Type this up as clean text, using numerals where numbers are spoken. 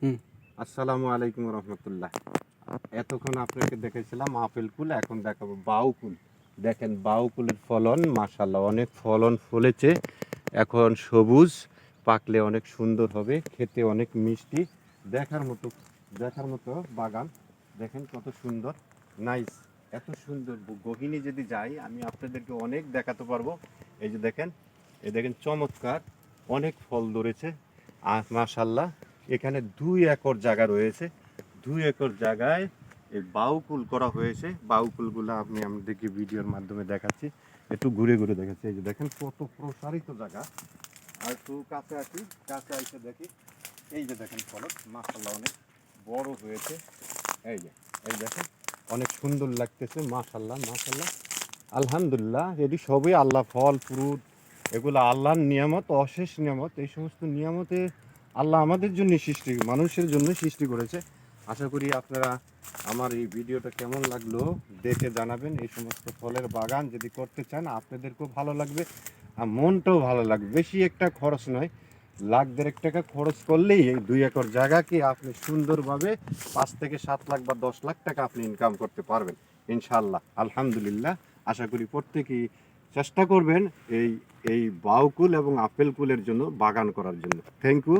হুম। আসসালামু আলাইকুম রহমতুল্লাহ। এতক্ষণ আপনাকে দেখেছিলাম আপেল কুল, এখন দেখাবো বাউ কুল। দেখেন বাউ কুলের ফলন মাশাআল্লাহ অনেক ফলন ফলেছে, এখন সবুজ, পাকলে অনেক সুন্দর হবে, খেতে অনেক মিষ্টি, দেখার মতো দেখার মতো বাগান। দেখেন কত সুন্দর, নাইস। এত সুন্দর গহীনে যদি যাই আমি আপনাদেরকে অনেক দেখাতে পারবো। এই যে দেখেন, এই দেখেন চমৎকার অনেক ফল ধরেছে আর মাশাআল্লাহ। এখানে 2 একর জায়গা রয়েছে, 2 একর জায়গায় এই বাউকুল করা হয়েছে। বাউকুলগুলো আমি আপনাদেরকে ভিডিওর মাধ্যমে দেখাচ্ছি, একটু ঘুরে ঘুরে দেখাচ্ছি। এই যে দেখেন কত প্রসারিত জায়গা। আর একটু কাছে আসি, কাছে এসে দেখি, এই যে দেখেন ফলন মাশাআল্লাহ অনেক বড় হয়েছে। এই যে এই দেখেন অনেক সুন্দর লাগতেছে, মাশাআল্লাহ মাশাআল্লাহ আলহামদুলিল্লাহ। এটি সবই আল্লাহ ফল ফ্রুট, এগুলো আল্লাহর নিয়ামত, অশেষ নিয়ামত। এই সমস্ত নিয়ামতে আল্লাহ আমাদের জন্য সৃষ্টি, মানুষের জন্য সৃষ্টি করেছে। আশা করি আপনারা আমার এই ভিডিওটা কেমন লাগলো দেখে জানাবেন। এই সমস্ত ফলের বাগান যদি করতে চান আপনাদেরকেও ভালো লাগবে আর মনটাও ভালো লাগবে। বেশি একটা খরচ নয়, 1,00,000-1,50,000 টাকা খরচ করলেই এই 2 একর জায়গাকে আপনি সুন্দরভাবে 5 থেকে 7 লাখ বা 10 লাখ টাকা আপনি ইনকাম করতে পারবেন ইনশাআল্লাহ। আলহামদুলিল্লাহ। আশা করি প্রত্যেকেই চেষ্টা করবেন এই এই বাউকুল এবং আপেল কুলের জন্য বাগান করার জন্য। Thank you.